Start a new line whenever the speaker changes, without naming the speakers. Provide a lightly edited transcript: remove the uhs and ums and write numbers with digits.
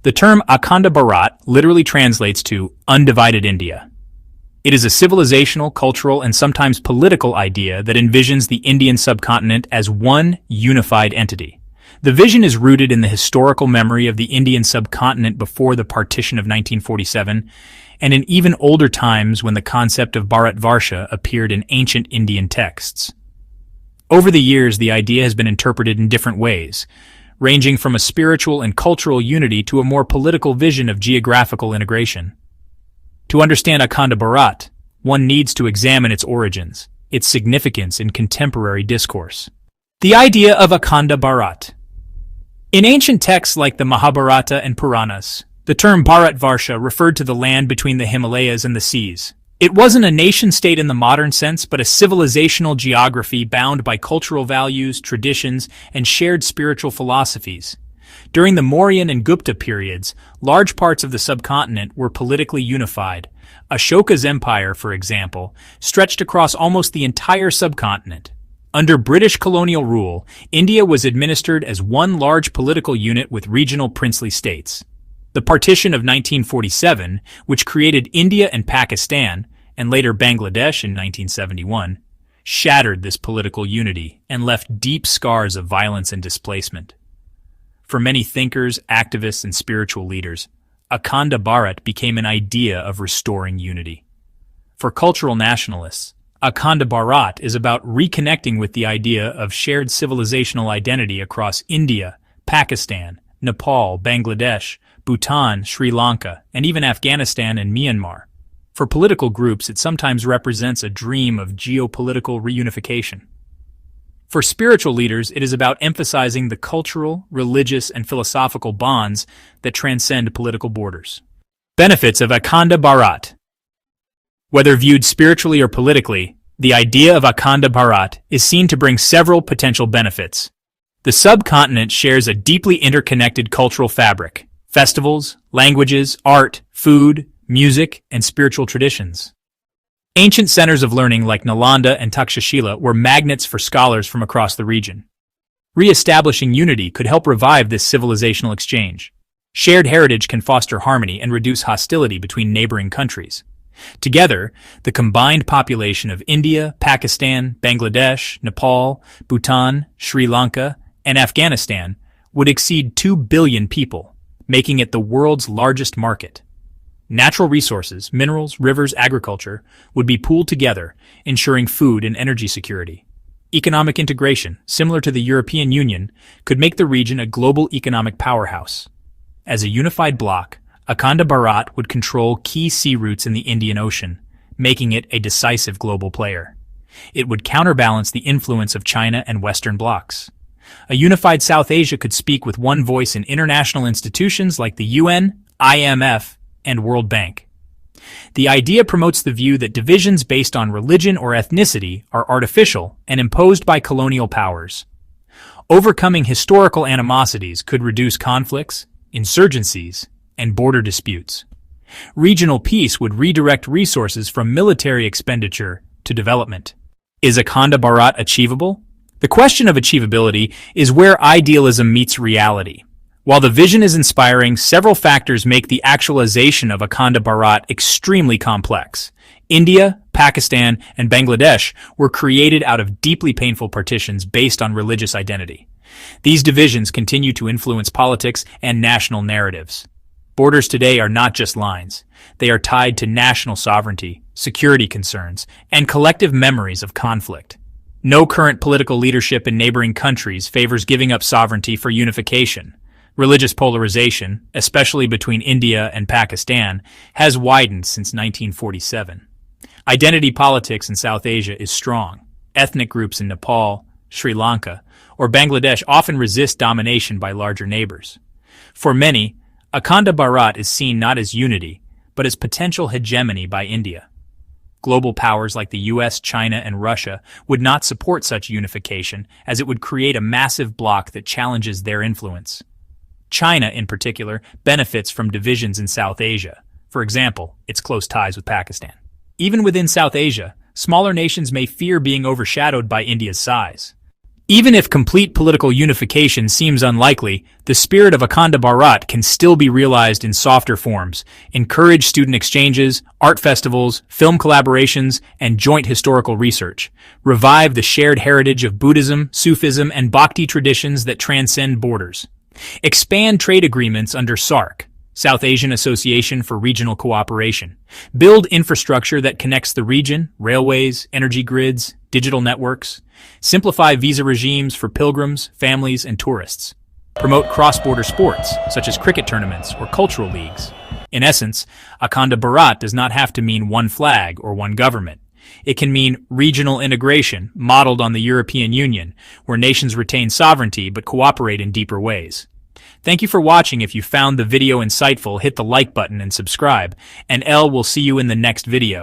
The term Akhanda Bharat literally translates to undivided India. It is a civilizational, cultural, and sometimes political idea that envisions the Indian subcontinent as one unified entity. The vision is rooted in the historical memory of the Indian subcontinent before the partition of 1947, and in even older times when the concept of Bharatvarsha appeared in ancient Indian texts. Over the years, the idea has been interpreted in different ways, ranging from a spiritual and cultural unity to a more political vision of geographical integration. To understand Akhanda Bharat, one needs to examine its origins, its significance in contemporary discourse. The idea of Akhanda Bharat. In ancient texts like the Mahabharata and Puranas, the term Bharatvarsha referred to the land between the Himalayas and the seas. It wasn't a nation-state in the modern sense, but a civilizational geography bound by cultural values, traditions, and shared spiritual philosophies. During the Mauryan and Gupta periods, large parts of the subcontinent were politically unified. Ashoka's empire, for example, stretched across almost the entire subcontinent. Under British colonial rule, India was administered as one large political unit with regional princely states. The partition of 1947, which created India and Pakistan, and later Bangladesh in 1971, shattered this political unity and left deep scars of violence and displacement. For many thinkers, activists, and spiritual leaders, Akhanda Bharat became an idea of restoring unity. For cultural nationalists, Akhanda Bharat is about reconnecting with the idea of shared civilizational identity across India, Pakistan, Nepal, Bangladesh, Bhutan, Sri Lanka, and even Afghanistan and Myanmar. For political groups, it sometimes represents a dream of geopolitical reunification. For spiritual leaders, it is about emphasizing the cultural, religious, and philosophical bonds that transcend political borders. Benefits of Akhanda Bharat. Whether viewed spiritually or politically, the idea of Akhanda Bharat is seen to bring several potential benefits. The subcontinent shares a deeply interconnected cultural fabric: festivals, languages, art, food, music, and spiritual traditions. Ancient centers of learning like Nalanda and Takshashila were magnets for scholars from across the region. Re-establishing unity could help revive this civilizational exchange. Shared heritage can foster harmony and reduce hostility between neighboring countries. Together, the combined population of India, Pakistan, Bangladesh, Nepal, Bhutan, Sri Lanka, and Afghanistan would exceed 2 billion people, making it the world's largest market. Natural resources, minerals, rivers, agriculture would be pooled together, ensuring food and energy security. Economic integration, similar to the European Union, could make the region a global economic powerhouse. As a unified bloc, Akhanda Bharat would control key sea routes in the Indian Ocean, making it a decisive global player. It would counterbalance the influence of China and Western blocs. A unified South Asia could speak with one voice in international institutions like the UN, IMF, and World Bank. The idea promotes the view that divisions based on religion or ethnicity are artificial and imposed by colonial powers. Overcoming historical animosities could reduce conflicts, insurgencies, and border disputes. Regional peace would redirect resources from military expenditure to development. Is Akhanda Bharat achievable? The question of achievability is where idealism meets reality. While the vision is inspiring, several factors make the actualization of Akhanda Bharat extremely complex. India, Pakistan, and Bangladesh were created out of deeply painful partitions based on religious identity. These divisions continue to influence politics and national narratives. Borders today are not just lines. They are tied to national sovereignty, security concerns, and collective memories of conflict. No current political leadership in neighboring countries favors giving up sovereignty for unification. Religious polarization, especially between India and Pakistan, has widened since 1947. Identity politics in South Asia is strong. Ethnic groups in Nepal, Sri Lanka, or Bangladesh often resist domination by larger neighbors. For many, Akhanda Bharat is seen not as unity, but as potential hegemony by India. Global powers like the US, China, and Russia would not support such unification, as it would create a massive bloc that challenges their influence. China, in particular, benefits from divisions in South Asia, for example, its close ties with Pakistan. Even within South Asia, smaller nations may fear being overshadowed by India's size. Even if complete political unification seems unlikely, the spirit of Akhanda Bharat can still be realized in softer forms. Encourage student exchanges, art festivals, film collaborations, and joint historical research. Revive the shared heritage of Buddhism, Sufism, and Bhakti traditions that transcend borders. Expand trade agreements under SAARC, South Asian Association for Regional Cooperation. Build infrastructure that connects the region, railways, energy grids, digital networks. Simplify visa regimes for pilgrims, families, and tourists. Promote cross-border sports, such as cricket tournaments or cultural leagues. In essence, Akhanda Bharat does not have to mean one flag or one government. It can mean regional integration, modeled on the European Union, where nations retain sovereignty but cooperate in deeper ways. Thank you for watching. If you found the video insightful, hit the like button and subscribe, and will see you in the next video.